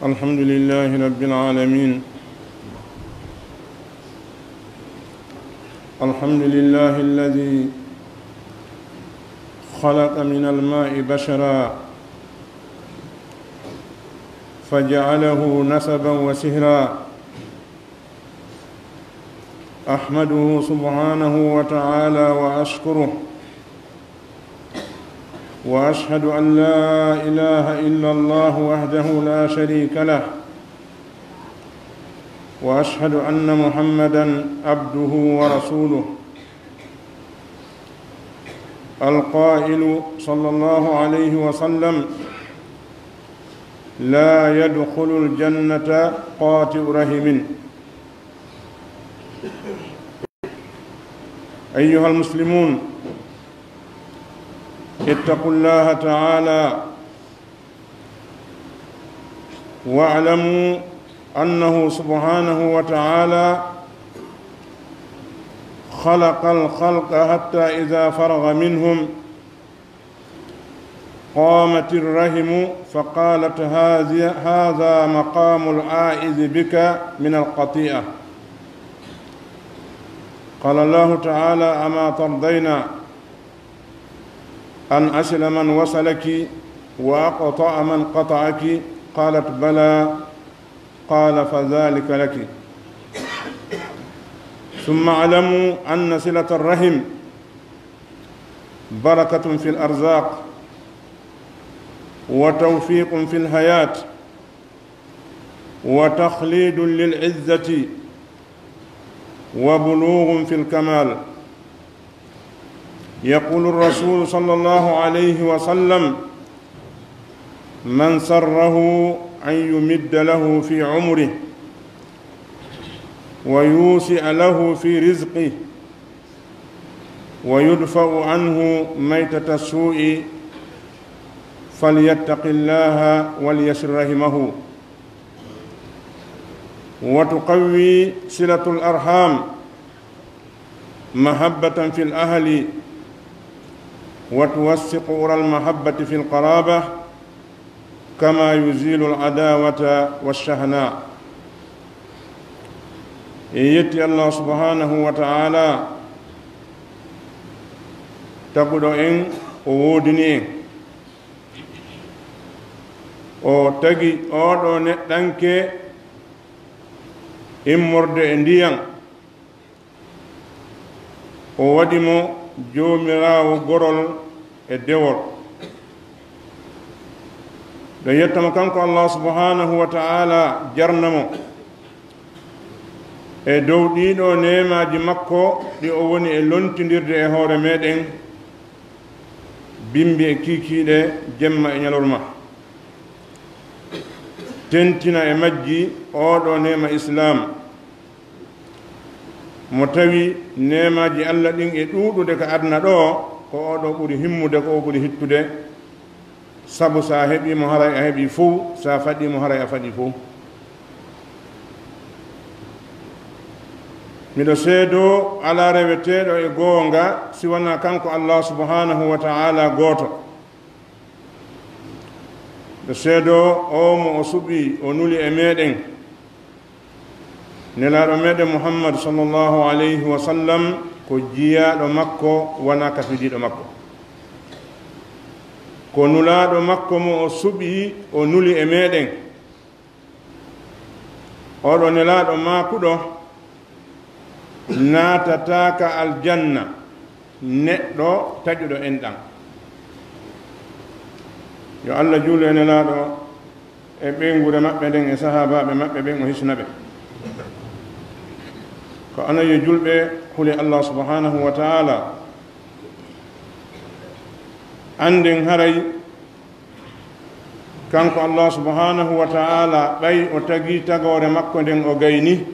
الحمد لله رب العالمين. الحمد لله الذي خلق من الماء بشرا فجعله نسبا وسهرا. أحمده سبحانه وتعالى وأشكره، وأشهد أن لا إله إلا الله وحده لا شريك له، وأشهد أن محمدًا عبده ورسوله القائل صلى الله عليه وسلم: لا يدخل الجنة قاطع رحم. أيها المسلمون، اتقوا الله تعالى واعلموا أنه سبحانه وتعالى خلق الخلق حتى إذا فرغ منهم قامت الرحم فقالت هذا مقام العائذ بك من القطيئة. قال الله تعالى: أما ترضين أن أصل من وصلك وأقطع من قطعك؟ قالت: بلى. قال: فذلك لك. ثم اعلموا أن صلة الرحم بركة في الأرزاق، وتوفيق في الحياة، وتخليد للعزة، وبلوغ في الكمال. يقول الرسول صلى الله عليه وسلم: من سره أن يمد له في عمره ويوسع له في رزقه ويدفع عنه ميتة السوء فليتق الله وليصل رحمه. وتقوي صلة الأرحام محبة في الأهل، وتوثق أرى المحبة في القرابة، كما يزيل العداوة والشحناء. يتي الله سبحانه وتعالى تقول إن وودني o tagi oɗo neɗɗanke immorde e ndiyan, o waɗimo joomirawo gorol e dewol. ɗo yettamo kanko Allah subhanahu wa ta'ala jarnamo e dow ɗiɗo nemaji makko ɗi o woni e lontidirde e hoore meɗen bimbi e kikiɗe jemma e ñalorma. tentina e majji oɗo nema islam mo tawi nemaji Allah ɗin e ɗuɗude ko adna ɗo, ko oɗo ɓuri himmude, ko o ɓuri hittude, sabu sa heɓimo haray a heɓi fof, sa faɗimo haray a faɗi fof. miɗo seedo ala reweteɗo e goonga siwana kanko Allah subhanahu wa ta'ala gooto. ɓe seedo o mo o suɓi o nuli e meɗen nelaɗo meɗen Muhammad sallallahu alayhi wa sallam ko jiyaɗo makko wona kafidiɗo makko, ko nulaɗo makko mo o suɓi o nuli e meɗen. oɗo nelaɗo makuɗo natataka aljanna neɗɗo taƴuɗo enɗan. yo Allah juulo e nelaɗo e ɓeygure maɓɓe nden e sahabaɓe maɓɓe ɓen o hisnaɓe. ko anayi julɓe huli Allah subhanahu wa ta'ala anden haray kanko Allah subhanahu wa ta'ala ɓay o tagi tagore makko nden o gayni.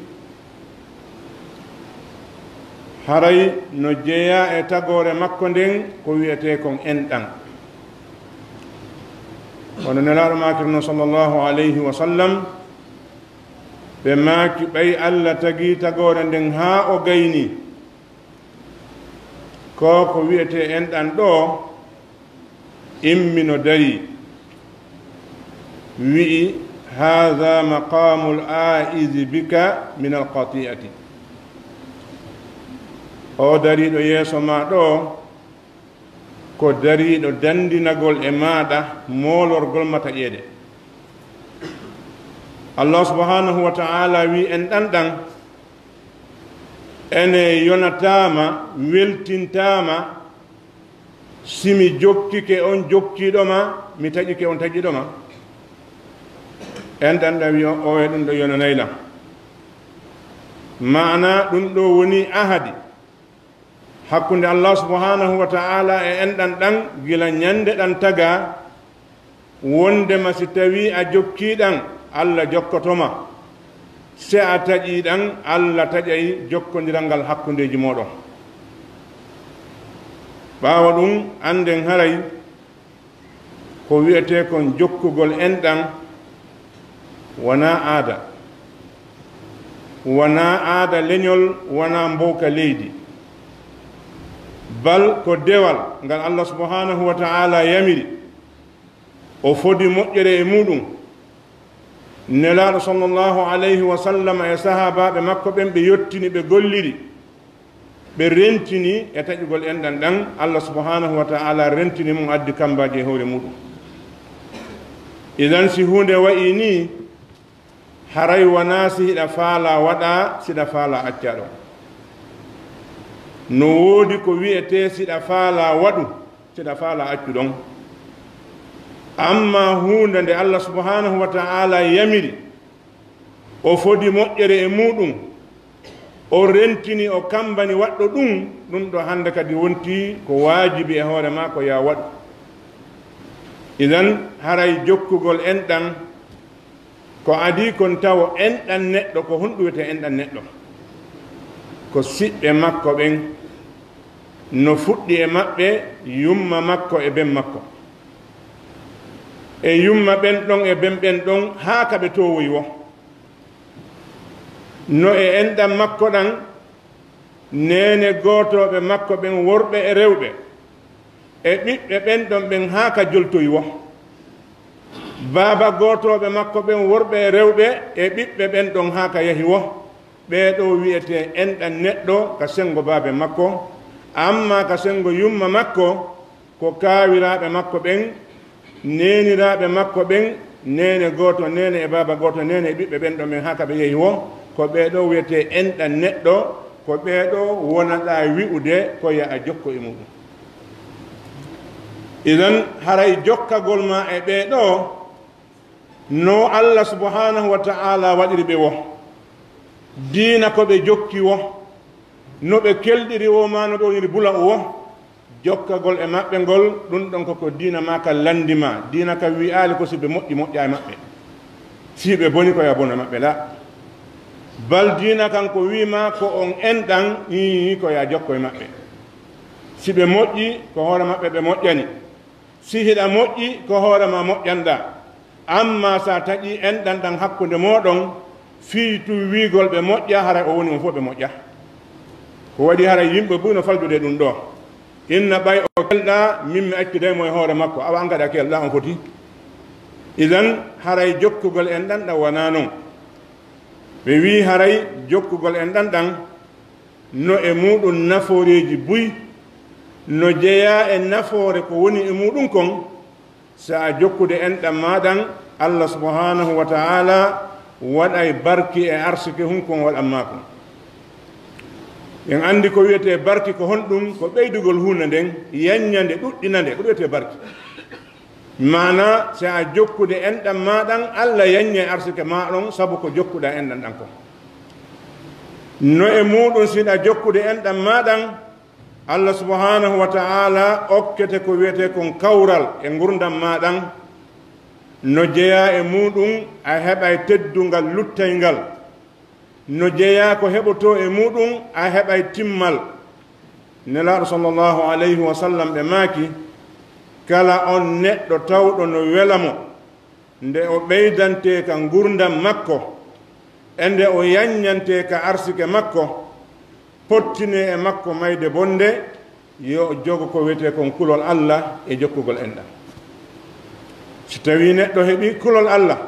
haray no jeeya e tagore makko nden ko wiyete kon enɗan. wono nelaɗo makirno sallallahu alayhi wa sallam ɓe maaki ɓay Allah tagi tagore nden ha o gayni ko wiyete enɗan ɗo immino dari wi'i hada maqamu l-aizi bika min alqati'ati. o dariɗo yeeso ma ɗo ko dariɗo dandinagol e maɗa molorgol mata ƴeeɗe. Allah subhanahu wa ta'ala wi en ɗanɗan ene yonatama weltintama simi jokkike on jokkiɗoma mi taƴike on taƴiɗoma. en ɗanɗan wi o e ɗum ɗo yonanaylam, mana ɗum ɗo woni ahadi hakkunde Allah subhanahu wa ta'ala e en ɗan gila ñande ɗan taga wondema si tawi a jokkiɗan Allah jokkotoma, se a taƴiɗan Allah taƴay jokkodiral ngal hakkundeji moɗon. ɓawa ɗum anden haray ko wiyete kon jokkugol enɗan wona aada, wona aada leñol, wona mbowka leydi, bal ko dewal ngal Allah subhanahu wa ta'ala yamiri o fodi moƴƴere e muɗum. nelaɗo sallllahu alayhi wa sallam e sahabaɓe makko ɓen ɓe yettini, ɓe golliri, ɓe rentini e taƴugol enɗan ɗan. Allah subhanahu wa ta'ala rentini mum, addi kambaji e hoore muɗum. idan si hunde wayi ni haray wona si hiɗa faala waɗa, siɗa faala acca ɗo. no woodi ko wiyete siɗa faala waɗu, siɗa faala accu ɗon. amma hunde nde Allah subhanahu wa ta'ala yamiri o fodi moƴƴere e muɗum, o rentini, o kambani waɗɗo ɗum, ɗum ɗo hande kadi wonti ko waajibi e hoore ma ko ya waɗu. idan haray jokkugol enɗan ko adi kon tawa enɗan neɗɗo ko honɗum wiyete enɗan neɗɗo, ko siɓɓe makko ɓen no fuɗɗi e maɓɓe yumma makko e ben makko, e yumma ɓen ɗon e ben ɓen ɗon haa ka ɓe towoyi wo. no e enɗan makko ɗan nene gootoɓe makko ɓen worɓe e rewɓe e ɓiɓɓe ɓen ɗon ɓen haa ka joltoyi wo. baaba gootoɓe makko ɓen worɓe e rewɓe e ɓiɓɓe ɓen ɗon haa ka yahi wo. ɓeeɗo wiyete enɗan neɗɗo ka sengo baabe makko. amma ka sengo yumma makko ko kaawiraaɓe makko ɓen, neniraaɓe makko ɓen, nene gooto, nene e baaba gooto, nene e ɓiɓɓe ɓen ɗon ɓen haa ka ɓe yehi wo. ko ɓeeɗo wiyete enɗan neɗɗo, ko ɓeeɗo wonaɗa wi'ude ko ya a jokko e muɗum. idan haray jokkagol ma e ɓeeɗo no Allah subhanahu wa ta'ala waɗiri ɓe wo, diina ko ɓe jokki wo, no ɓe kelɗiri wo ma no ɓe woniri bula wo, jokkagol e maɓɓe ngol ɗum ɗon koko diina ma ka landima. diina ka wi'ali ko si ɓe moƴƴi moƴƴa e maɓɓe, si ɓe boni ko ya bona maɓɓe la. bal diina kanko wima ko on enɗan ko ya jokko e maɓɓe. si ɓe moƴƴi ko hoore maɓɓe ɓe moƴƴani, si hiɗa moƴƴi ko hoore ma moƴƴanɗa. amma sa taƴi enɗan ɗan hakkude moɗon fiitu wiigol ɓe moƴƴa, haray o woni on fof ɓe moƴƴa. ko waɗi haray yimɓe ɓu no faldude ɗum ɗo. inna ɓay o kelɗa min mi accudemo e hoore makko, awa angaɗa kelɗa on foti. idan haray jokkugol en ɗan ɗan wona noon. ɓe wi haray jokkugol en ɗan ɗan no e muɗum nafooreji buy, no jeeya e nafoore ko woni e muɗum kon. sa a jokkude enɗan maɗan Allah subhanahu wa ta'ala waɗay barki e arsike hum kon waɗanma kon. en andi ko wiyete barki ko honɗum, ko ɓeydugol hunde nden yaññande ɗuɗɗinande, ko wiyete barki. mana sa a jokkude enɗan maɗan Allah yaññe arsike maɗon sabu ko jokkuɗa enɗan ɗan kon. no e muɗum siɗa jokkude enɗan maɗan Allah subhanahu wa ta'ala okkete ko wiyete kon kawral e gurdam maɗan. no jeeya e muɗum a heɓay teddungal luttaygal. no jeeya ko heɓoto e muɗum a heɓay timmal. nelaɗo sallllahu alayhi wa sallam ɓe maaki kala on neɗɗo tawɗo no welamo nde o ɓeydante ka gurdam makko e nde o yaññante ka arsike makko, pottine e makko mayde bonde, yo jogo ko wiyete kon kulol Allah e jokkugol enɗan. si tawi neɗɗo heɓi kulol Allah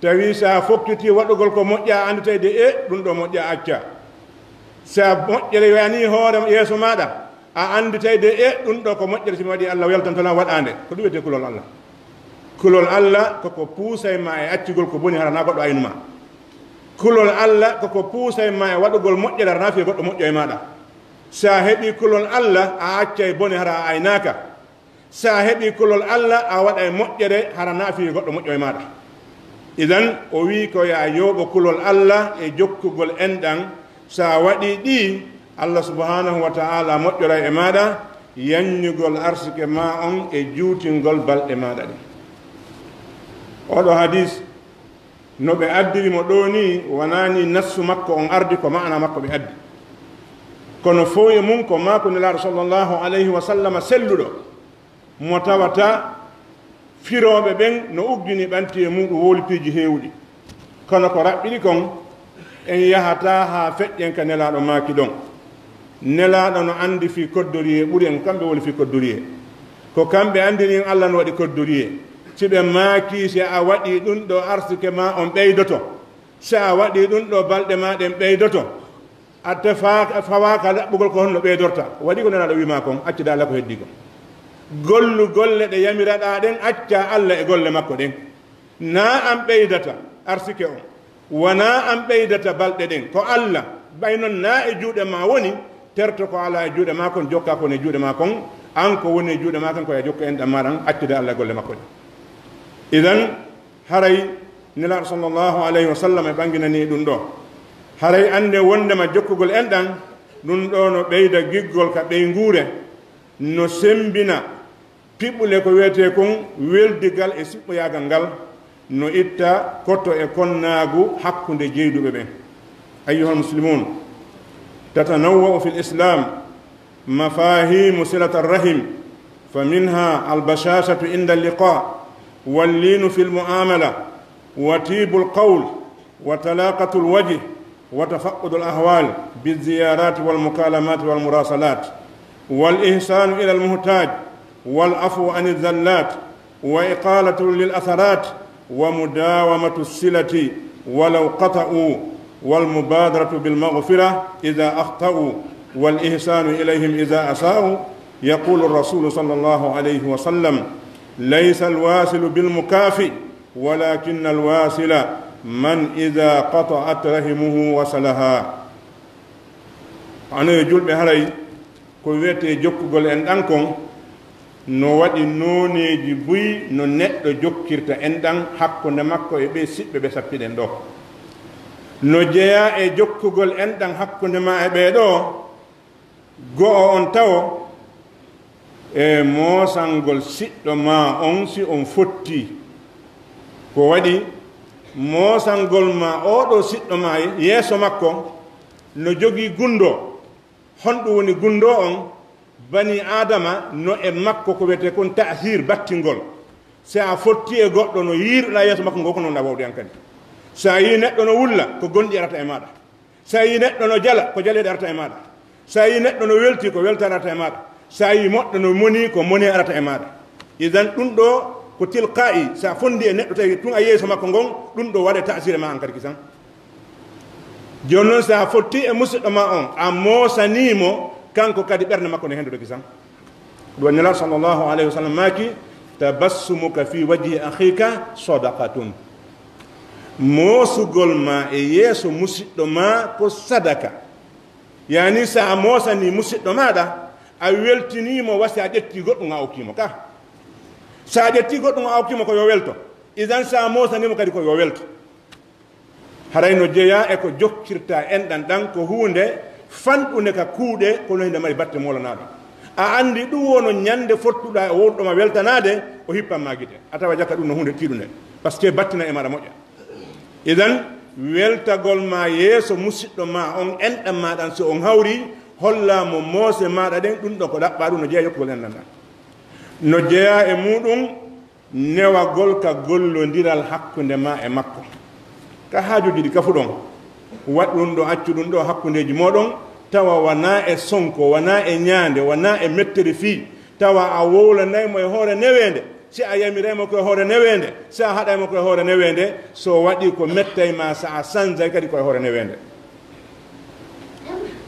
tawi sa fokkiti waɗugol ko moƴƴa anditede e ɗum ɗo moƴƴa acca sa moƴƴere yani hoore yeeso maɗa a anditede e ɗum ɗo ko moƴƴere simi waɗi Allah yaltantona waɗande ko ɗum wiyete kulol Allah. Kulol Allah koko puusay ma e accugol ko boni harana goɗɗo aynuma. Kulol Allah koko puusay ma e waɗugol moƴƴere harana fiye goɗɗo moƴƴo e maɗa. Sa heɓi kulol Allah a acca e boni hara a aynaka. Sa heɓi kulol Allah a waɗa e moƴƴere harana fiye goɗɗo moƴƴo e maɗa. Idan o wi ko ya yoɓo kulol Allah e jokkugol enɗan sa waɗi ɗi Allah subhanahu wa ta'ala moƴƴora e maɗa yanñugol arsike ma on e juutingol balɗe maɗa ɗi. Oɗo hadis no ɓe addirimo ɗo ni wonani nassu makko on ardi ko ma'ana makko ɓe addi kono fo e mum ko mako nelaɗo sallllahu alayhi wa sallam selluɗo mo tawata firoɓe ɓen no uggini ɓanti e muɗum wolpiji hewɗi kono ko raɓɓiɗi kon en yahata ha feƴƴen ka nelaɗo maki ɗon nelaɗo no andi fi koddoriye ɓuuri en kamɓe woni fi koddoriye ko kamɓe andini en Allah no waɗi koddoriye si ɓe maaki si a waɗi ɗum ɗo arsike ma on ɓeydoto si a waɗi ɗum ɗo balɗe ma ɗen ɓeydoto a fawaka laɓɓugol ko honno ɓeydorta waɗi ko nelaɗo wima kon accida Allah ko heddi ko gollu golle ɗe yamiraɗa ɗen acca Allah e golle makko ɗen na an ɓeydata arsike on wona an ɓeydata balɗe ɗen ko Allah ɓay noon na e juuɗe ma woni terto ko ala e juuɗe ma kon jokka kon e juuɗe ma kon an ko woni e juuɗe ma kon koye jokka en ɗam maɗan accida Allah e golle makko ɗen idan haray nelaɗo sallllahu alayhi wa sallam e ɓanginani ɗum ɗo haray ande wondema jokkugol enɗan ɗum ɗo no ɓeyda giggol ka ɓeyngure no sembina piɓɓule ko wiyete kon weldigal e siɓɓoyagal ngal no itta kotto e konnaagu hakkunde jeyduɓe ɓen ayyuhal muslimun tatanawwa'u fi l'islam mafahimu silata arrahim fa minha albashashatu inda alliqa واللين في المعاملة وطيب القول وطلاقة الوجه وتفقد الأهوال بالزيارات والمكالمات والمراسلات والإحسان إلى المحتاج والعفو عن الزلات وإقالة للأثرات ومداومة الصلة ولو قطعوا والمبادرة بالمغفرة إذا أخطأوا والإحسان إليهم إذا أساءوا يقول الرسول صلى الله عليه وسلم ليس الواصل بالمكافئ ولكن الواصل من إذا قطعت رحمه وصلها أنا يجول بهاي كويتي جوكغول أن كون no waɗi nooneeji buy no neɗɗo jokkirta enɗan hakkunde makko e ɓe siɓɓe ɓe sappiɗen ɗo no jeeya e jokkugol enɗan hakkunde ma e ɓeeɗo go'o on tawo e moosangol siɗɗo ma on si on fotti ko waɗi moosangol ma oɗo siɗɗo ma yeeso makko no jogii gundo honɗum woni gundo on bani adama no e makko ko wiyete kon ta'hir battingol si a fotti e goɗɗo no yiiruɗa yeeso makko ngo ko noon ɗa wawde han kadi sa yi neɗɗo no wulla ko gonɗi arata e maɗa sa yi neɗɗo no jala ko jaleɗe arata e maɗa sa yi neɗɗo no welti ko welta arata e maɗa sa yi moɗɗo no moni ko moni arata e maɗa idan ɗum ɗo ko tilqa'i sa fondi e neɗɗo tawi tun a yeeso makko ngon ɗum ɗo waɗe tasire ma an kadi kisan joni noon sa fotti e musidɗo ma on a moosanimo kanko kadi ɓernde makko ne hendude kisan ɗum woni nelaɗo sallllahu alayhi wa sallam maki tabassumuka fi wajhi akhika sadaqatun moosugol ma e yeeso musidɗo ma ko sadaka yani sa moosani musidɗo maɗa a weltinimo wasi a ƴetti goɗɗum a okkimo ka sa ƴetti goɗɗum a okkimo ko yo welto idan sa moosanimo kadi ko yo welto haray no jeeya e ko jokkirta enɗan ɗan ko hunde fanɗude ka kuuɗe kono hinde mari batte molanaɗo a andi ɗum wono ñande fottuɗa e wowɗoma weltanade o hippanma guite a tawa jakka ɗum no hunde tiiɗude par ce que battina e maɗa moƴƴa idan weltagol ma yeeso musidɗo ma on enɗan maɗan so on hawri hollamo moose maɗa ɗen ɗum ɗo ko ɗaɓɓa ɗum no jeeya yokkugol enɗan ɗan no jeeya e muɗum newagol ka gollodiral hakkude ma e makko ka haajuji ɗi kafuɗon waɗ ɗum ɗo accu ɗum ɗo hakkundeji moɗon tawa wona e sonko wona e ñaande wona e mettere fii tawa a wowlanaymo e hoore newende si a yamiremo koye hoore newende si a haɗaymo koye hoore newende so waɗi ko mettay ma sa a sansay kadi koye hoore newende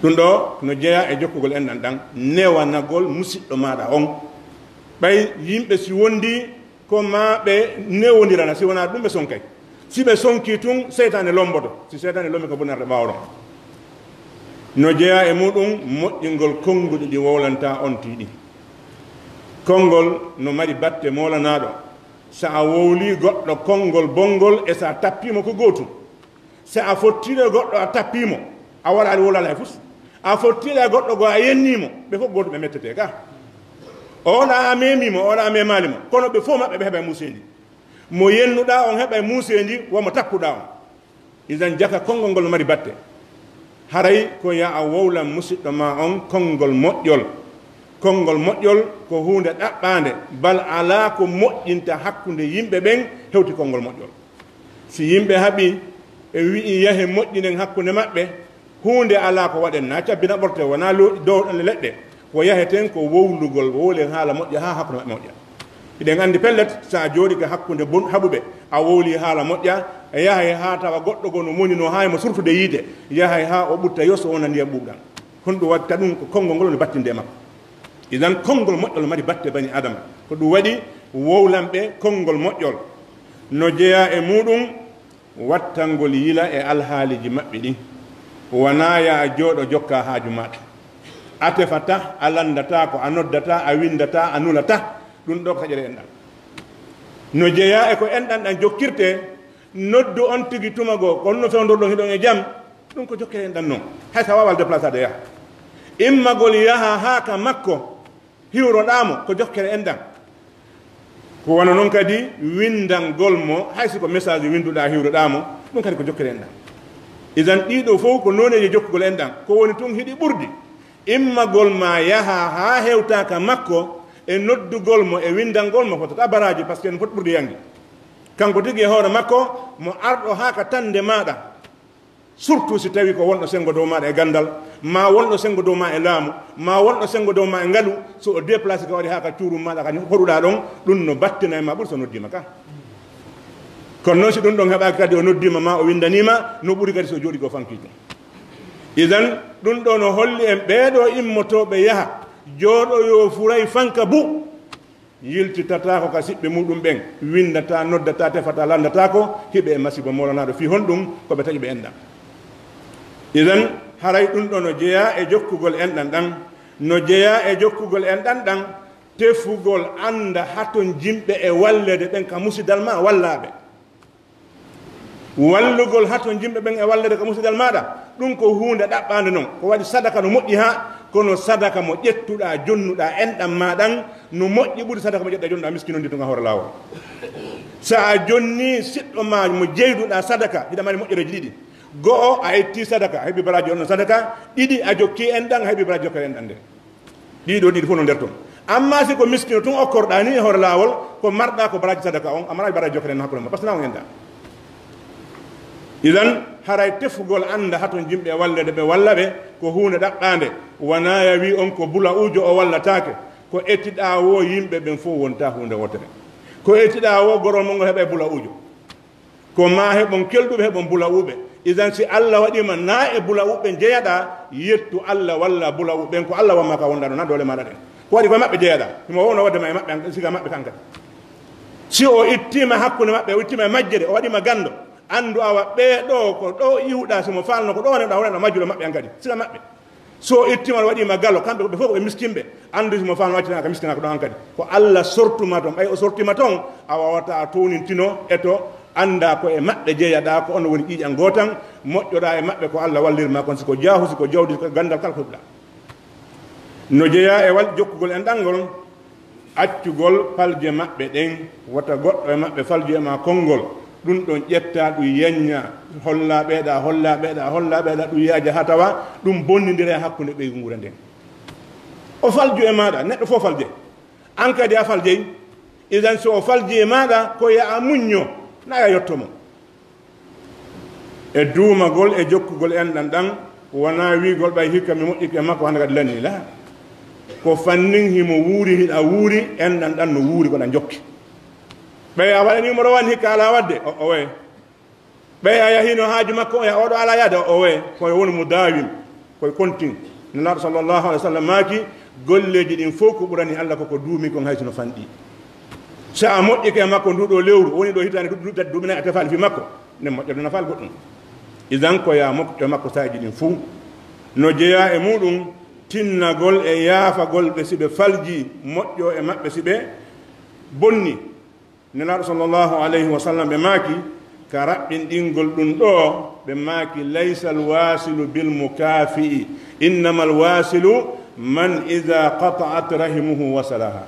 ɗum ɗo no jeeya e jokkugol enɗan ɗan newanagol musidɗo maɗa on ɓay yimɓe si wondi ko ma ɓe newodirana si wona ɗum ɓe sonkay si ɓe sonki tun seytane lomboto si seytane lombi ko bonarde ɓawɗon no jeeya e muɗum moƴƴingol konnguɗi ɗi wowlanta on tiiɗi konngol no mari batte molanaɗo so a wowli goɗɗo konngol bonngol e so a tappimo ko gootum so a fottire goɗɗo a tappimo a waɗaɗi wolala e fus a fottire goɗɗo go a yennimo ɓe fof gootum ɓe mettete ka oɗa a memimo oɗa a memalimo kono ɓe fof maɓɓe ɓe heɓa musendi mo yennuɗa on heɓa musendi womo takkuɗa on isan jaka konngol ngol no mari batte haray ko ya a wowlan musidɗo ma on konngol moƴƴol konngol moƴƴol ko hunde ɗaɓɓande bal ala ko moƴƴinta hakkunde yimɓe ɓen hewti konngol moƴƴol si yimɓe haaɓi e wi'i yahe moƴƴinen hakkunde maɓɓe hunde ala ko waɗen na cabbina ɓorte wona dowɗon leɗɗe ko yaheten ko wowlugol wowlen haala moƴƴa ha hakkunde maɓɓe moƴƴa eɗen andi pellet sa jooɗi ko hakkunde haɓuɓe a wowli haala moƴƴa e yahay ha tawa goɗɗo go no monino haymo surtude yiide yahay ha o ɓutta yoso wona ndiyam ɓuuɓɗan hono ɗum watta ɗum ko konngol ngol no battinde makko idan konngol moƴƴol mari batte bani adama ko ɗum waɗi wowlanɓe konngol moƴƴol no jeeya e muɗum wattangol yila e alhaaliji maɓɓe ɗin wona ya jooɗo jokka haaju maɗa a tefata a landata ko a noddata a windata a nulata ɗum ɗo ko taƴere enɗan no jeeya e ko enɗan ɗan jokkirte noddu on tigi tumago ko honno fewdorɗon hiɗon e jaam ɗum ko jokkere enɗan noon hay sa wawal déplacé ade yaha immagol yaha ha ka makko hiwroɗamo ko jokkere enɗan ko wona noon kadi windangol mo hay siko message winduɗa hiwroɗamo ɗum kadi ko jokkere enɗan isan ɗiɗo fof ko noneji jokkugol enɗan ko woni tun hiɗi ɓurdi immagol ma yaha ha hewta ka makko e noddugol mo e windangol mo fotata baraji par ce que en foti ɓurdi yangi kanko tigi e hoore makko mo arɗo ha ka tande maɗa surtout si tawi ko wonɗo sengo dow maɗa e gandal ma wonɗo sengo dow ma e laamu ma wonɗo sengo dow ma e ngaalu so o déplacé ko waɗi ha ka cuurum maɗa ka hoɗuɗa ɗon ɗum no battina e ma ɓuuri so noddima ka kono noon si ɗum ɗon heɓaki kadi o noddima ma o windanima no ɓuuri kadi so jooɗi ko fanki ɗum idan ɗum ɗo no holli en ɓeeɗo immotoɓe yaha jooɗoyo furay fanka bu yiltitata ko ka siɓɓe muɗum ɓen windata noddata tefata landata ko hiɓe e masiba molanaɗo fi hon ɗum koɓe taƴi ɓe enɗan idan haray ɗum ɗo no jeeya e jokkugol enɗan ɗan no jeeya e jokkugol enɗan ɗan tefugol anda haton jimɓe e wallede ɓen ka musidal ma wallaɓe wallugol haton jimɓe ɓen e wallede ka musidal maɗa ɗum ko hunde ɗaɓɓande noon ko waɗi sadaka no moƴƴi ha kono sadaka mo ƴettuɗa jonnuɗa enɗam maɗan no moƴƴi ɓuuri sadaka mo ƴettuɗa jonnuɗa miskinondi tunga hoore lawol sa a jonni siɗɗo ma mo jeyduɗa sadaka hiɗa mari moƴƴereji ɗiɗi go'o a itti sadaka a heeɓi baraji onno sadaka ɗiɗi a jokki enɗan a heeɓi baraji jokkere enɗan nde ɗiɗo ɗiɗi fof no nder toon amma si ko miskino tun okkorɗa ni e hoore lawol ko marɗa ko baraji sadaka on amaraji baraji jokkere en hakkude ma par ce que na on enɗa idan haray tefugol anda haton jimɓe wallede ɓe walla ɓe ko hunde ɗaɓɓande wona ya wi on ko bula ujo o wallatake ko ettiɗa wo yimɓe ɓen fof wonta hunde wotere ko ettiɗa wo gorol mongo heɓa bula ujo ko ma heɓon kelɗuɓe heɓon bula uɓe idan si allah waɗima na e bula uɓe jeeyaɗa yettu allah walla bula uɓen ko allah wamma ka wonɗa ɗo na dole maɗa ɗen ko waɗi ko maɓɓe jeeyaɗa himo wowno waddema e maɓɓe siga maɓɓe kankadi si o ittima hakkude maɓɓe o ittima e majjere o waɗima gando andu awa ɓeeɗo ko ɗo iwɗa simo falno ko ɗo waneɗa wonano majjuɗo maɓɓe hankadi siga maɓɓe so ittima waɗima gallo kamɓe ɓe fof ɓe miskinɓe andu simo falno waccina ka miskina ko ɗo hankadi ko allah sortuma toon ɓay o sortima toon a wawata a townintino e to anda ko e maɓɓe jeeyaɗa ko ono woni ƴiiƴan gotan moƴƴoɗa e maɓɓe ko allah wallirma kon siko jaahu siko jawdi ko gandal kala ko heɓɗa no jeeya e wal jokkugol en ɗangol accugol palje maɓɓe ɗen wata goɗɗo e maɓɓe falju e ma konngol ɗum ɗon ƴetta ɗum yeñña holla ɓeeɗa holla ɓeeɗa holla ɓeeɗa ɗum yaaja ha tawa ɗum bonnidire hakkunde ɓeygu ngura nden o falju e maɗa neɗɗo fof falje an kadi a faljeyi idan so o falji e maɗa ko ya a muñño naya yettomo e duumagol e jokkugol enɗan ɗan wona wiigol ɓay hikka mi moƴƴike makko hande kadi lanni la ko fannin himo wuuri hiɗa wuuri enɗan ɗan no wuuri koɗa jokki ɓey a waɗa numéro 1 hikka ala wadde o we ɓey a yahino haaju makko o ya oɗo ala yade o we koye woni mo dawim koye continue nelaɗo sallllahu alih w sallam maaki golleji ɗin fof ko ɓurani allah koko duumi kon haysono fanɗi so a moƴƴike e makko nduɗo lewru woni ɗo hitande tati duuɓi nayi a tefali fi makko nden moƴƴere nafal goɗɗum idan ko ya moƴƴo makko saji ɗin fuu no jeeya e muɗum tinnagol e yaafagol ɓe si ɓe falji moƴƴo e maɓɓe si ɓe bonni nelaɗo sallllahu alayhi wa sallam ɓe maaki ka raɓɓinɗingol ɗum ɗo ɓe maaki laysa alwasilu bilmukafi'i innama alwasilu man ida qata'at rahimuhu wasalaha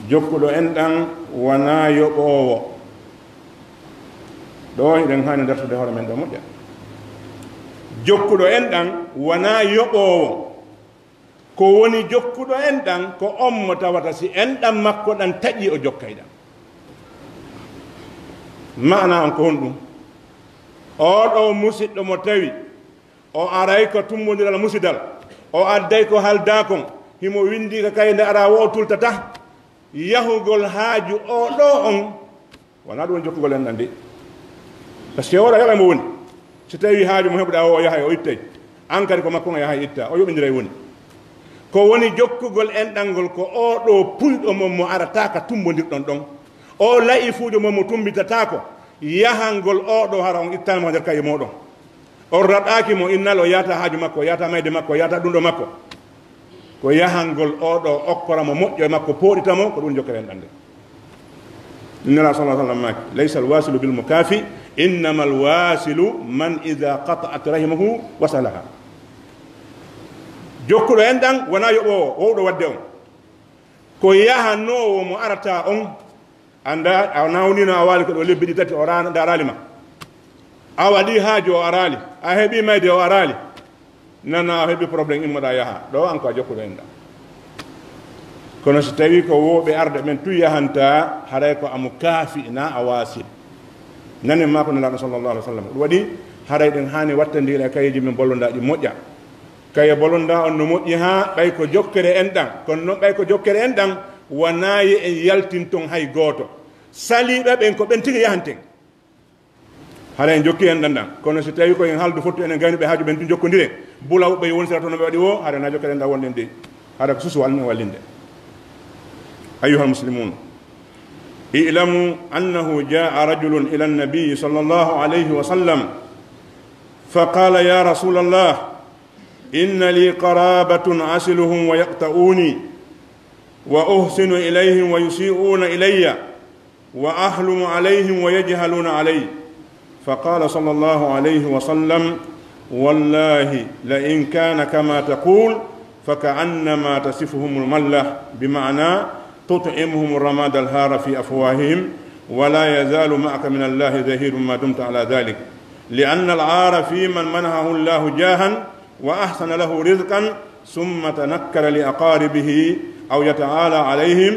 jokkuɗo en ɗan wona yoɓowo ɗo eɗen hani dartude hoore men ɗo moƴƴa jokkuɗo en ɗan wona yoɓowo ko woni jokkuɗo en ɗan ko on mo tawata si en ɗan makko ɗan taƴi o jokkay ɗan mana on ko honɗum oɗo musidɗo mo tawi o aray ko tummodiral musidal o adday ko halda kon himo windi ko kayde ara wo tultata yahugol haaju oɗo on wona ɗum woni jokkugol en ɗan de par ce que oɗo heɓa mo woni so tawi haaju mo heɓuɗa o yahay o ittay an kadi ko makko o yahay itta o yoɓindiray woni ko woni jokkugol enɗalngol ko oɗo puyɗo mon mo arataka tumbodirɗon ɗon o layifuujo mon mo tumbitatako yahangol oɗo hara on ittanimo nder kaye moɗon on raɗaki mo innal o yata haaju makko yata mayde makko yata ɗum ɗo makko ko yahangol oɗo okkora mo moƴƴo e makko pooɗitamo ko ɗum jokkere enɗande innala sa sallam maki laysa alwasilu bilmukafi innama alwasilu man ida qata'at rahimahu wasalaha jokkuɗo en ɗan wona yoɓowo wowɗo wadde on ko yahanowo mo arata on anda a nawnino a waali ko ɗo lebbi ɗi tati o darali ma a waɗi haaju o arali a heeɓi mayde o arali nana a heeɓi probléme immoɗa yaha ɗo an ko a jokkuɗo en ɗan kono so tawi ko woɓe arde ɓen tu yahanta haray ko amo kaafi na a wasil nani ma ko nelaɗo sallllahu alih w sallam ɗum waɗi haray ɗen hani wattandira kayeji min bollondaɗi moƴƴa kaye bolonda on no moƴƴi ha ɓay ko jokkere en ɗan kono noon ɓay ko jokkere en ɗan wonayi en yaltinton hay gooto saliɓe ɓen ko ɓen tigi yahanten haɗa en jokki en ɗan ɗan kono so tawi koyen haaldu fottu enen gayni ɓe haaju ɓen tu jokkodire bulaw ɓe wonsira toon ɓe waɗi o haɗa na jokkere en ɗan wonɗen de haɗa ko susu walni wallinde أيها المسلمون اعلموا أنه جاء رجل إلى النبي صلى الله عليه وسلم فقال يا رسول الله إن لي قرابة أصلهم ويقطعوني وأحسن إليهم ويسيئون إلي وأحلم عليهم ويجهلون علي فقال صلى الله عليه وسلم والله لئن كان كما تقول فكأنما تصفهم الملة بمعنى تطعمهم الرماد الهار في أفواههم ولا يزال معك من الله ظهير ما دمت على ذلك لأن العار في من منحه الله جاها وأحسن له رزقا ثم تنكر لأقاربه أو يتعالى عليهم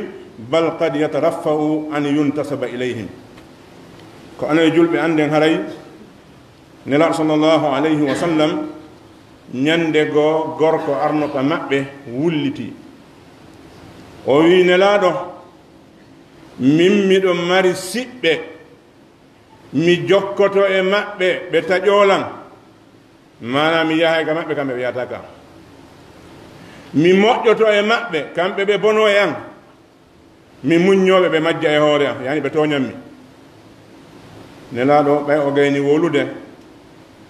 بل قد يترفع أن ينتسب إليهم كأن يجول بأن هري نلا صلى الله عليه وسلم نيندغو غوركو أرنوكا مأبه ولتي o wi nelaɗo min miɗo mari siɓɓe mi jokkoto e maɓɓe ɓe taƴolan mana mi yahay ka maɓɓe kamɓe ɓe yahata kam mi moƴƴoto e maɓɓe kamɓe ɓe bono e an mi muññoɓe ɓe majja e hoore am yani ɓe toñanmi nelaɗo ɓay o gayni wolude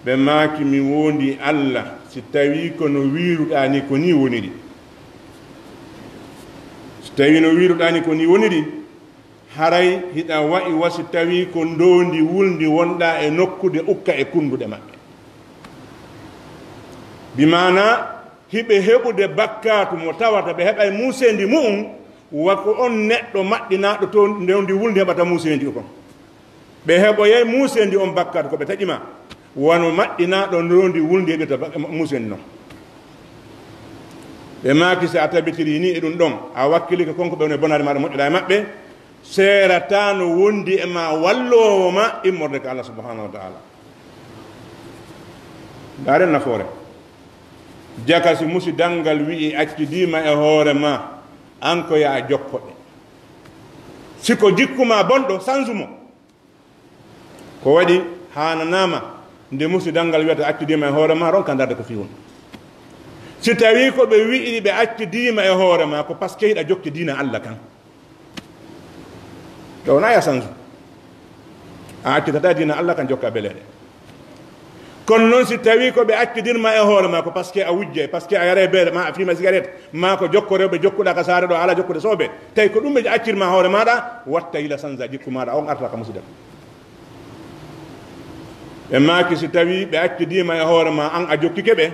ɓe maaki mi wondi Allah si tawi kono wiruɗa ni ko ni woniri tawi no wiruɗani ko ni woniri haray hiɗa wayi wasi tawi ko ndondi wulndi wonɗa e nokkude ukka e kunduɗe maɓɓe bimana hiɓe heɓude bakkatu mo tawata ɓe heɓa e musendi mum wako on neɗɗo maɗɗinaɗo to ndewndi wulndi heɓata musendi kon ɓe heɓoye musendi on bakkatu ko ɓe taƴima wano maɗɗinaɗo ndondi wulndi heɓata musendi noon ɓe maaki so a tabitiri ni e ɗum ɗon a wakkili ko konko ɓewne bonade maɗa moƴƴuɗa e maɓɓe seerata no wondi e ma wallowo ma immorde ko Allah subhanahu wa taala ndaren nafoore jaka si musidalngal wi'i accudima e hoore ma an ko ya jokkoɓe siko jikkuma bonɗo sansumo ko waɗi hananama nde musidal wiyata accudima e hoorema ronka darde ko fiwon si tawi ko ɓe wi'i ɓe accudima e hoorema ko par ce que hiɗa jokki dina Allah kan ɗo wona ya sansu a accitata dina Allah kan jokka beleɗe kono noon si tawi ko ɓe accudirma e hoorema ko par ce que a wujje par ce que a yare beele ma a fima cigarette ma ko jokko rewɓe jokkuɗa ka saare ɗo ala jokkude sooɓe tawi ko ɗum ɓe accirma hoore maɗa watta yila sansa jikku maɗa on arta ka musidal ɓe maaki si tawi ɓe accudima e hoorema an a jokkike ɓe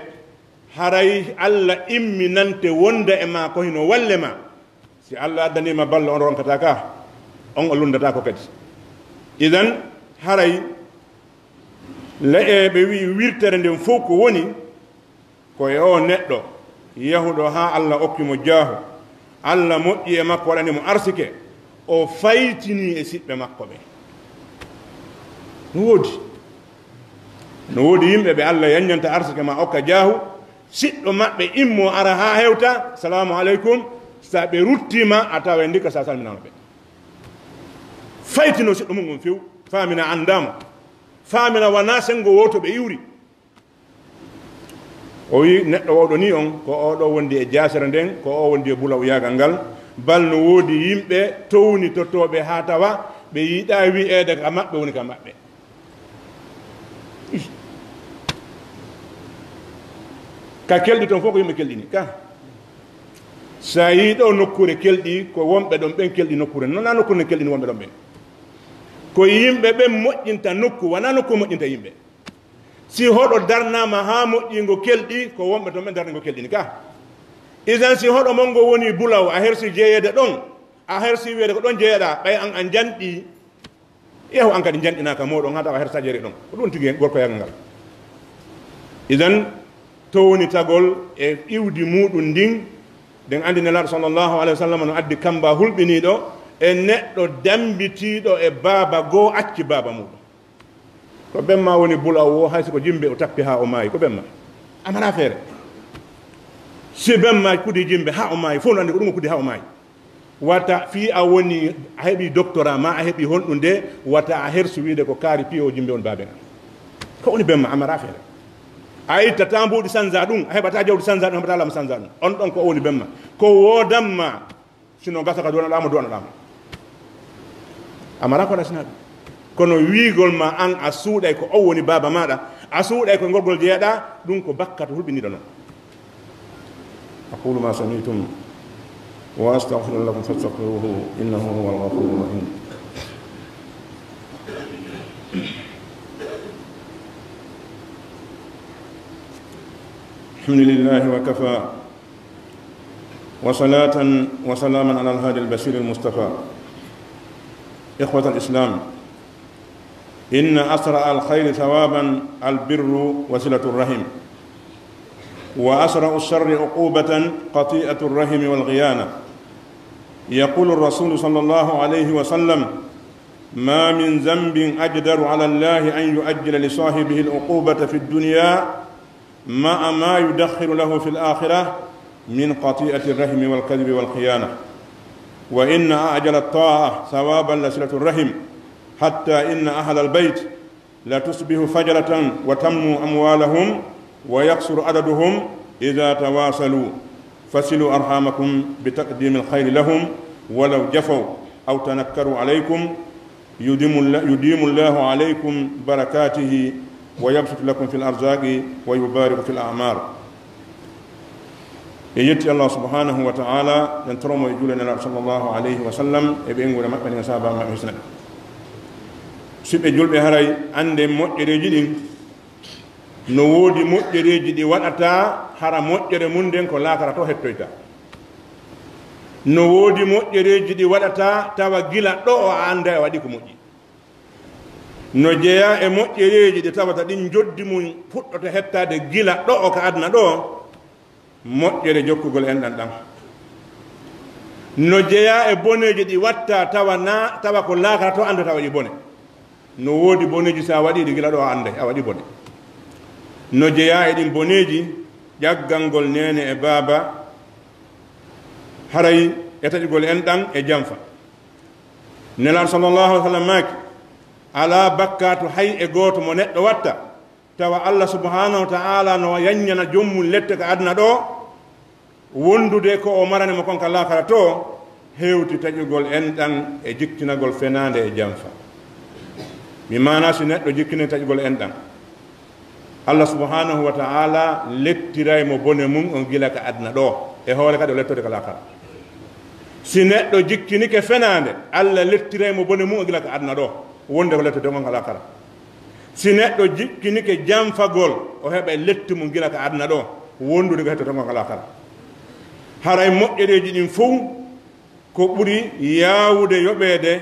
haray Allah imminante wonda e ma ko hino walle ma si Allah addanima balla on ronkata ka on o lundata ko kadi idan haray ɓe wi wirtere nden fof ko woni koye o neɗɗo yahuɗo ha Allah okkimo jaahu Allah moƴƴi e makko waɗanimo arsike o faytini e siɓɓe makko ɓe no woodi yimɓe ɓe Allah yaññanta arsike ma okka jaahu siɗɗo maɓɓe immo ara ha hewta salamu aleykum sa ɓe ruttima a tawa ndika sa salminama ɓe faytino siɗɗo mum on few famina andama famina wana sengo woto ɓe iwri o wi neɗɗo oɗo ni on ko oɗo wondi e jasere nden ko o wondi e bulaw yagal ngal bal no woodi yimɓe towni tottoɓe ha tawa ɓe yiiɗa wi'ede ka maɓɓe woni ka maɓɓe ka kelɗi toon fof ko yimɓe kelɗini ka sa yi ɗo nokkure kelɗi ko wonɓe ɗon ɓen kelɗi nokkure nona nokkure ne kelɗini wonɓe ɗon ɓen ko yimɓe ɓen moƴƴinta nokku wona nokku moƴƴinta yimɓe si hoɗo darnama ha moƴƴingo kelɗi ko wonɓe toon ɓen darningo kelɗini ka isan si hoɗo mongo woni bulaw a hersi jeeyede ɗon a hersi wiyede ko ɗon jeeyaɗa ɓay an a janɗi yehu an kadi janɗinaka moɗon ha tawa hersa jeeri ɗon ko ɗum tigi gorko yagal ngal isan towni tagol e iwdi muɗum ndin nden andi nelaɗo sallllahu alayhi wa sallam no addi kamba hulɓiniɗo e neɗɗo dambitiɗo e baaba goo acci baaba muɗum ko ɓemma woni bulaw o haysi ko jimbe o tappi ha o maayi ko ɓemma amana feere si ɓemma kudi jimbe ha o maayi fof no andi ko ɗum o kudi ha o maayi wata fi a woni a heeɓi doctorat ma a heeɓi honɗum nde wata a hersu wiide ko kaari piyo jimbe on baabe ngal ko woni ɓemma amara feere a ittata mbuɗi sanza ɗum a heɓata jawdi sanza ɗum heɓata lama sanza ɗum on ɗon ko o woni ɓemma ko wodanma sino gasa ka duwanoɗama amara ko ɗasina ɗum kono wiigol ma an a suuɗay ko o woni baaba maɗa a suuɗay ko gorgol jeeyaɗa ɗum ko bakkato hulɓiniɗo noon aqulu ma samitum wa astaghfiru lakum fastaghfiruhu innahu huwa al-ghafuru rahim الحمد لله وكفى وصلاة وسلاما على الهادي البشير المصطفى إخوة الإسلام إن أسرع الخير ثوابا البر وصلة الرحم وأسرع الشر عقوبة قطيئة الرحم والغيانة يقول الرسول صلى الله عليه وسلم ما من ذنب أجدر على الله أن يؤجل لصاحبه العقوبة في الدنيا مع ما يدخر له في الآخرة من قطيئة الرحم والكذب والخيانة وإن أعجل الطاعة ثوابا لصلة الرحم حتى إن أهل البيت لا تصبح فجرة وتمنوا أموالهم ويقصر عددهم إذا تواصلوا فصلوا أرحامكم بتقديم الخير لهم ولو جفوا أو تنكروا عليكم يديم الله عليكم بركاته ويبسط لكم في الأرزاق ويبارك في الأعمار يجتي الله سبحانه وتعالى ينترم ويجولنا صلى الله عليه وسلم يبين لما من يسابع ما يسنى سيب جول بهراي عند موجريجي دين نوودي موجريجي دي واتاتا hara moƴƴere mun nden ko laakara to hettoyta no woodi moƴƴereji ɗi waɗata tawa gila ɗo o anda e waɗi ko moƴƴi no jeeya e moƴƴereji ɗi tawata ɗin joddi mum fuɗɗoto hettade gila ɗo o ka adna ɗo moƴƴere jokkugol en ɗan ɗan no jeeya e boneji ɗi watta tawa ko laakara to andata waɗi bone no woodi boneji sa waɗiɗi gila ɗo a anda a waɗi bone no jeeya e ɗin boneji ƴaggalngol nene e baaba haray e taƴugol en ɗan e janfa nelan sallllahu alih w sallam maaki ala bakkatu hay e gooto mo neɗɗo watta tawa allah subhanahu wa taala no yaññana jommum lette ko aduna ɗo wondude ko o maranimo konka lakara to hewti taƴugol enɗan e jikkinagol fenade e janfa mi mana si neɗɗo jikkine taƴugol enɗan allah subhanahu wa taala lettiraymo bone mum on gila ka aduna ɗo e hoore kadi o lettode ko lakara si neɗɗo jikkinike fenade allah lettiraymo bone mum o gila ka aduna ɗo wonde ko lettode on ka lakara si neɗɗo jikkinike janfagol o heɓa letti mum gila ka aduna ɗo wondude ko hettode on ka lakara haray moƴƴereji ɗin fof ko ɓuri yawude yoɓeede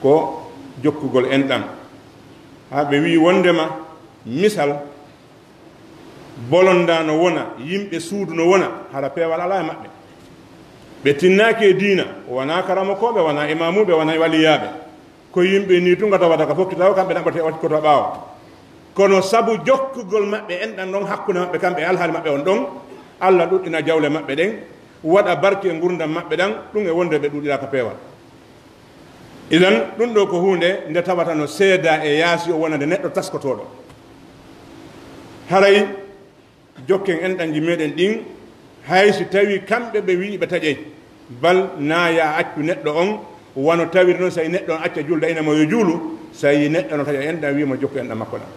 ko jokkugol enɗan ha ɓe wi wondema misal bolonda no wona yimɓe suudu no wona hara peewal ala e maɓɓe ɓe tinnaki e diina wona karamakoɓe wona imamuɓe wona waliyaɓe ko yimɓe ni tunga tawata ka fokki taw kamɓe ɗaɓɓate wati koto ɓaawa kono sabu jokkugol maɓɓe enɗan ɗon hakkude maɓɓe kamɓe alhaali maɓɓe on ɗon allah ɗuɗɗina jawle maɓɓe ɗen waɗa barke e gurdam maɓɓe ɗan ɗum e wonde ɓe ɗuɗɗira ka peewal idan ɗum ɗo ko hunde nde tawata no seeda e yaasi o wonande neɗɗo taskotoɗo haray jokken enɗanji meɗen ɗin hay si tawi kamɓe ɓe wi ɓe taƴey bal naaya accu neɗɗo on wano tawiri noon so yi neɗɗo on acca julda inamo yo juulu so yi neɗɗo no taƴa enɗan wima jokku enɗan makko ɗan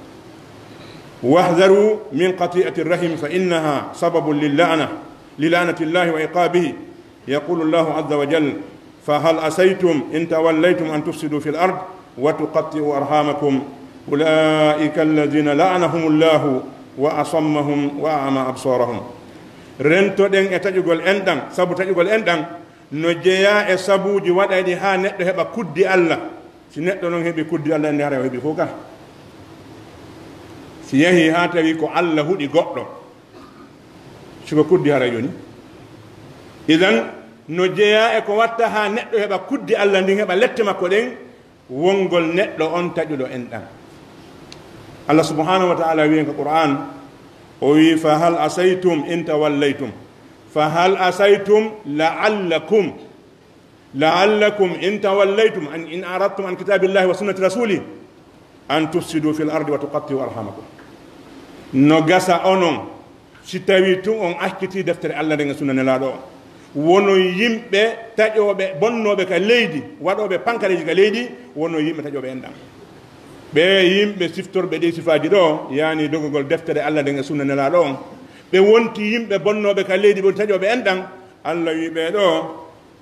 wahdaru min qati'ati rahim fa innaha sababun للعنة الله وعقابه يقول الله عز وجل فهل أسيتم إن توليتم أن تفسدوا في الأرض وتقطعوا أرحامكم أولئك الذين لعنهم الله وأصمهم وأعمى أبصارهم رنتو دين اتجوغول اندان سابو تجوغول اندان no jeeya e sabuuji waɗayɗi ha neɗɗo heɓa kuddi allah si neɗɗo noon heɓi kuddi allah nde hara o heɓi fof ka si yehi ha tawi ko allah huɗi goɗɗo siko kuddi hara joni idan no jeeya e ko watta ha neɗɗo heɓa kuddi allah ndin heɓa lette makko ɗen wongol neɗɗo on taƴuɗo enɗan allah subhanahu wa taala wiyen ko qur'an o wi fa hal asaytum in tawallaytum fa hal asaytum la'allakum in tawallaytum in aradtum an kitabillahi wa sunnati rasuli an tufsidu fil ardi wa tuqatti'u arhamakum no gasa onon si tawi tun on akkiti deftere allah nde sunna nelaɗo o wono yimɓe taƴoɓe bonnoɓe ka leydi waɗoɓe pankareji ka leydi wono yimɓe taƴoɓe enɗan ɓe yimɓe siftorɓe ɗi sifaji ɗo yani dogogol deftere allah nde sunna nelaɗo on ɓe wonti yimɓe bonnoɓe ka leydi ɓe taƴoɓe enɗan allah wi ɓeɗo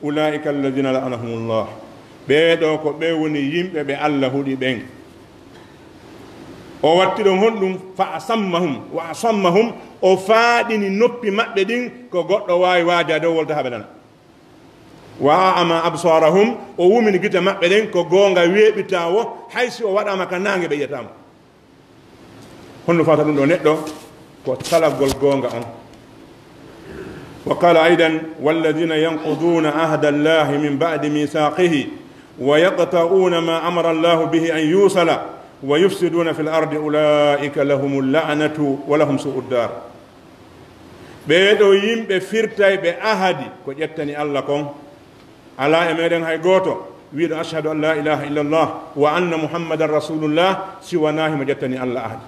ulaika alladina la'anahumullah ɓeɗo ko ɓe woni yimɓe ɓe allah huuɗi ɓen o watti ɗon honɗum fa asammahum wa asammahum o faaɗini noppi maɓɓe ɗin ko goɗɗo wawi waade dow wolta haɓe nana wa ama absarahum o wumini gite maɓɓe ɗen ko goonga weeɓitawo haysi o waɗama ka nangue ɓe yiyatamo honno fata ɗum ɗo neɗɗo ko salagol goonga on wa qala aidan walladina yanquduna ahda allahi min ba'di mithaqihi wa yaqta'una ma amara allahu bihi an yusala wa yufsiduna fil ardi ulaika lahum la'natu wa lahum su'ud dar ɓeeɗo yimɓe firtay ɓe ahadi ko ƴettani allah kon ala e meɗen hay gooto wiiɗo ashhadu an la ilaha illallah wa anna muhammadan rasulullah siwanahi mo ƴettani allah ahadi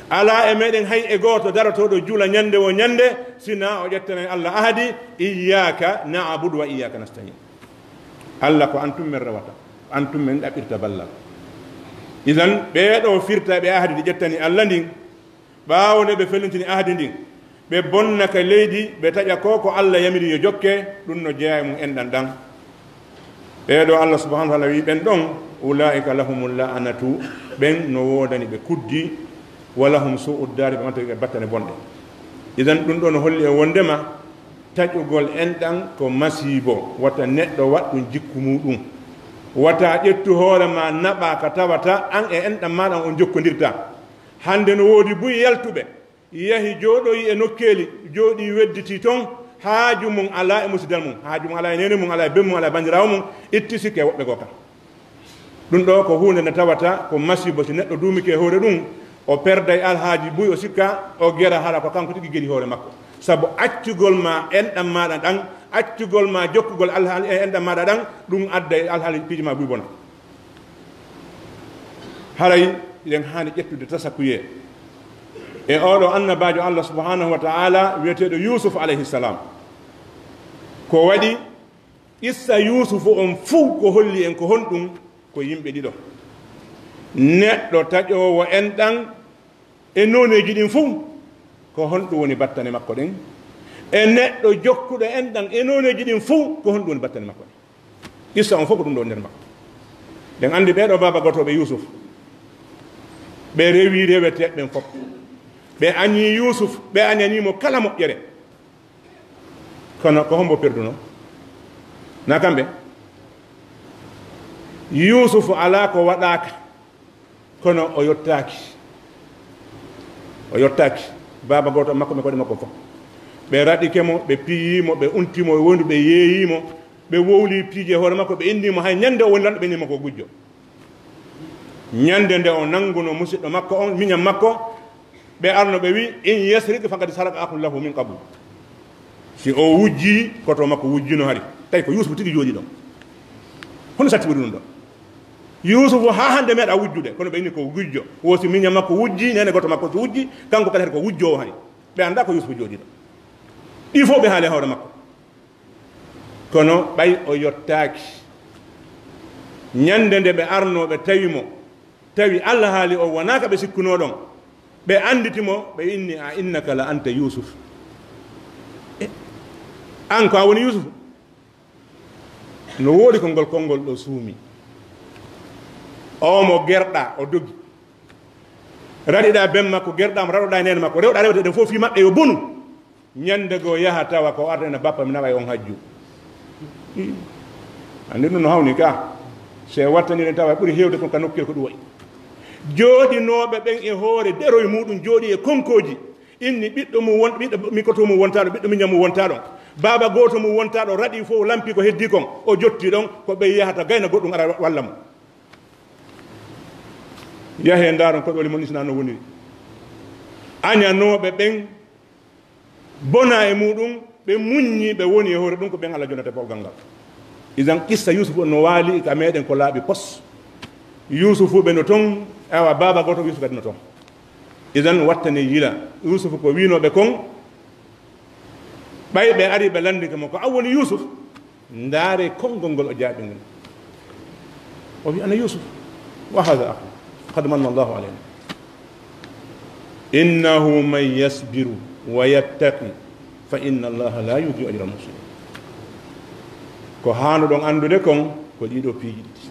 ala e meɗen hay e gooto darotoɗo juula ñande wo ñande sina o ƴettani allah ahadi iyaka na'budu wa iyaka nasta'in allah ko antum men rewata antum men ɗaɓɓirta ballal idan ɓeeɗo firta ɓe ahadi ɗi ƴettani allah ndin ɓaawde ɓe fellintini ahadi ndin ɓe bonnaka leydi ɓe taƴa ko ko allah yamiri yo jokke ɗum no jeeya e mum enɗan ɗan ɓeeɗo allah subahanahu wa taala wi ɓen ɗon ulaika lahum la'anatu ɓen no woodani ɓe kuddi wala hum su'uddari ɓe manta ɓe battane bonɗe idan ɗum ɗo no holli e wondema taƴugol enɗan ko masibo wata neɗɗo waɗɗum jikku muɗum wata ƴettu hoore ma naɓa ka tawata an e enɗan maɗan on jokkodirta hande no woodi buyi yaltuɓe yehi jooɗoyi e nokkeeli jooɗi wedditi toon haaju mum ala e musidal mum haaju mum ala e nene mum ala e bemmum ala e bandirawo mum itti sikke woɓɓe goo kam ɗum ɗo ko hunde nde tawata ko masibo si neɗɗo duumike hoore ɗum o perday alhaaji buy o sikka o gera hara ko kanko tigi geri hoore makko sabu accugol ma enɗam maɗa ɗan accugol ma jokkugol alhaali e enɗam maɗa ɗan ɗum adda e alhaali piiji ma buybona haray eɗen haani ƴettude tasakkuye e oɗo annabajo Allah subhanahu wa ta'ala wiyeteɗo Yusuf alayhi salam ko waɗi issa Yusufu on fuu ko holli en ko honɗum ko yimɓe ɗiɗo neɗɗo taƴowo enɗan e noneji ɗin fuu ko honɗum woni battane makko ɗen e neɗɗo jokkuɗo enɗan e noneji ɗin fuu ko honɗum woni battane makko ɗen issa on fof ko ɗum ɗo nder makko ɗen andi ɓeɗo baba gotoɓe Yusuf ɓe rewi reweteɓɓen fof ɓe añi Yusuf ɓe añanimo kala moƴƴere kono ko hombo perduno na kamɓe Yusuf ala ko waɗaka kono o yottaki baba goto makko me koɗe makko fof ɓe raɗikemo ɓe piyimo ɓe untimo e wondu ɓe yeeyimo ɓe wowli piije hoore makko ɓe indimo hay ñande o woni lanɗo ɓe nima ko gujjo ñande nde o nanguno musidɗo makko on miñam makko ɓe arno ɓe wi in yasrik faqad saraka akhun lahu min qabl si o wujji koto makko wujjino hari tawi ko Yusuf tigi jooɗi ɗon hono satti ɓuri ɗum ɗon Yusuf ha hande meeɗa wujjude kono ɓe inni ko gujjo wosi miñam makko wujji nene goto makko so wujji kanko kadi hade ko wujjowo hari ɓe anda ko Yusuf jooɗi ɗon ɗi fof ɓe haali hoore makko kono ɓay o yottaki ñande nde ɓe arnoɓe tawimo tawi Allah haali o wonaka ɓe sikkuno ɗon ɓe anditimo ɓe inni a innaka la anta Yusuf an ko a woni Yusuf no woodi ko ngol konngol ɗo suumi o mo gerɗa o dogi raɗiɗa ben makko gerɗama raɗoɗa nene makko rewɗa rewte ɗen fof fi maɓɓe yo bonu ñande goo yaha tawa ko arta ene bappa mi nawa e on hajju andi ɗum no hawni ka se wattaniɗen tawa ɓuuri hewde kon ka nokkire ko ɗum wayi jooɗinoɓe ɓen e hoore ɗeroye muɗum jooɗi e konkoji inni ɓiɗɗo mum won ɓiɗɗo mikoto mum wontaɗo ɓiɗɗo miñam mum wontaɗo baba goto mum wontaɗo raɗi fof lampi ko heddi kon o jotti ɗon ko ɓe yahata gayna goɗɗum ara walla mo yahe ndaron koɓe oli mon isna no woniri añanoɓe ɓen bona e muɗum ɓe muññi ɓe woni e hoore ɗum ko ɓen Allah jonata bolgal ngal isan qissa Yusuf no waali ka meɗen ko laaɓi pos Yusuf ɓe no toon awa baba goto Yusuf kadi no toon isan wattane yila Yusuf ko winoɓe kon ɓay ɓe ari ɓe landike mo ko an woni Yusuf ndaare konngol ngol o jaaɓi ngol o wi ana Yusuf wa hada akhu qad manna Allahu alayna innahu man yasbiru wa yattaqi fa inna Allaha la yudi'u ajra al-muhsinin ko haano ɗon andude kon ko ɗiɗo piiji ɗiɗi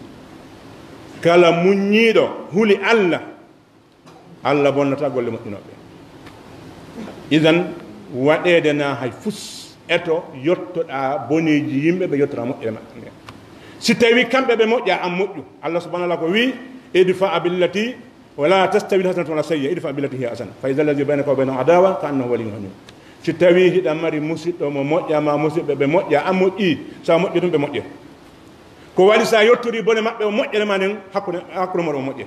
kala muññiiɗo huli Allah bonnata golle moƴƴinoɓe idan waɗede na hay fus eto yottoɗa boneji yimɓe ɓe yottora moƴƴere maɓɓe si tawi kamɓe ɓe moƴƴa an moƴƴu Allah subhanahu wa ta'ala ko wi idfa billati wala tastawi alhasanatu wala sayyi'a idfa billati hiya ahsan fa idha alladhi baynaka wa baynahu adawa ka annahu waliyyun hamim si tawi hiɗa mari musidɗo mo moƴƴama musidɓe ɓe moƴƴa an moƴƴi sa moƴƴi ɗum ɓe moƴƴe ko waɗi sa yottori bone maɓɓe o moƴƴere ma nden hakkude moɗon moƴƴe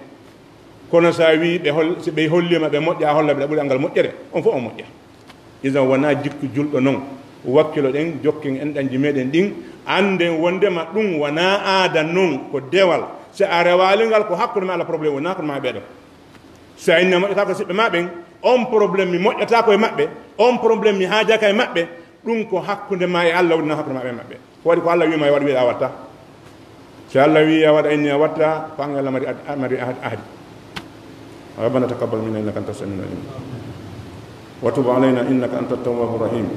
kono sa wi si ɓe hollima ɓe moƴƴa holla ɓe ɓuri angal moƴƴere on fof on moƴƴa isan wona jikku julɗo noon wakkilo ɗen jokkin enɗanji meɗen ɗin anden wondema ɗum wona aada noon ko dewal si a rewali ngal ko hakkude ma Allah probléme wona hakkude ma ɓeɗo so inne moƴƴata ko siɓɓe ma ɓen on probléme mi moƴƴata koye maɓɓe on probléme mi haajaka e maɓɓe ɗum ko hakkude ma e Allah wona hakkude ma ɓe maɓɓe ko waɗi ko Allah wima e waɗa wiya watta so Allah wi a waɗa inni a watta ko an Allah mari ahdi ربنا تقبل منا انك انت السميع العليم وتب علينا انك انت التواب الرحيم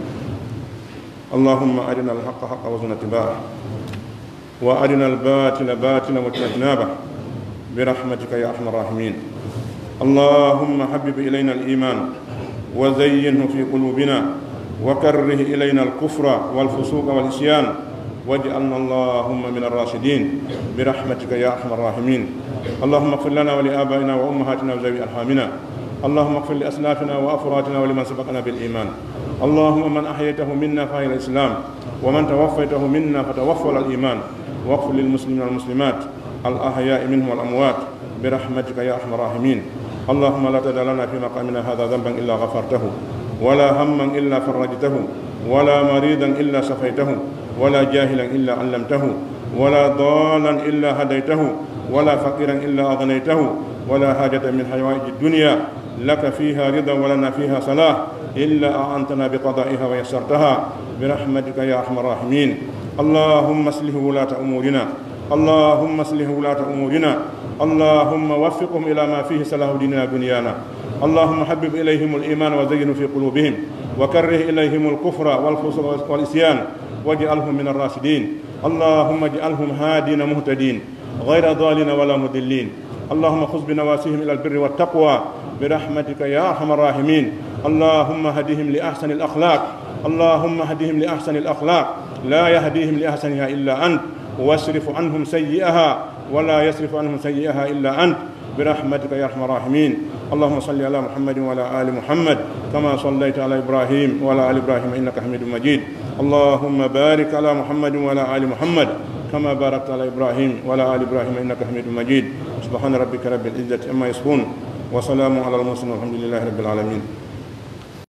اللهم ارنا الحق حقا وارزقنا اتباعه وارنا الباطل باطلا وارزقنا اجتنابه برحمتك يا ارحم الراحمين اللهم حبب الينا الايمان وزينه في قلوبنا وكره الينا الكفر والفسوق والعصيان واجعلنا اللهم من الراشدين برحمتك يا ارحم الراحمين اللهم اغفر لنا ولآبائنا وأمهاتنا وذوي أرحامنا اللهم اغفر لأسلافنا وأفرادنا ولمن سبقنا بالإيمان اللهم من أحييته منا فهي الإسلام ومن توفيته منا فتوفى على الإيمان واغفر للمسلمين والمسلمات الأحياء منهم والأموات برحمتك يا أرحم الراحمين اللهم لا تدع لنا في مقامنا هذا ذنبا إلا غفرته ولا هما إلا فرجته ولا مريضا إلا شفيته ولا جاهلا إلا علمته ولا ضالا إلا هديته ولا فقيرا إلا أغنيته ولا حاجة من حوائج الدنيا لك فيها رضا ولنا فيها صلاح إلا أعنتنا بقضائها ويسرتها برحمتك يا أرحم الراحمين. اللهم اصلح ولاة أمورنا، اللهم اصلح ولاة أمورنا، اللهم وفقهم إلى ما فيه صلاح ديننا ودنيانا. اللهم حبب إليهم الإيمان وزينه في قلوبهم وكره إليهم الكفر والفسوق والعصيان واجعلهم من الراشدين. اللهم اجعلهم هادين مهتدين غير ضالين ولا مضلين. اللهم خذ بنواسيهم إلى البر والتقوى برحمتك يا أرحم الراحمين. اللهم هدهم لأحسن الأخلاق، اللهم هدهم لأحسن الأخلاق لا يهديهم لأحسنها إلا أنت، واصرف عنهم سيئها ولا يصرف عنهم سيئها إلا أنت برحمتك يا أرحم الراحمين. اللهم صل على محمد وعلى آل محمد كما صليت على إبراهيم وعلى آل إبراهيم إنك حميد مجيد. اللهم بارك على محمد وعلى آل محمد كما باركت على إبراهيم وعلى آل إبراهيم إنك حميد مجيد. سبحان ربك رب العزة عما يصفون وسلام على المرسلين والحمد لله رب العالمين.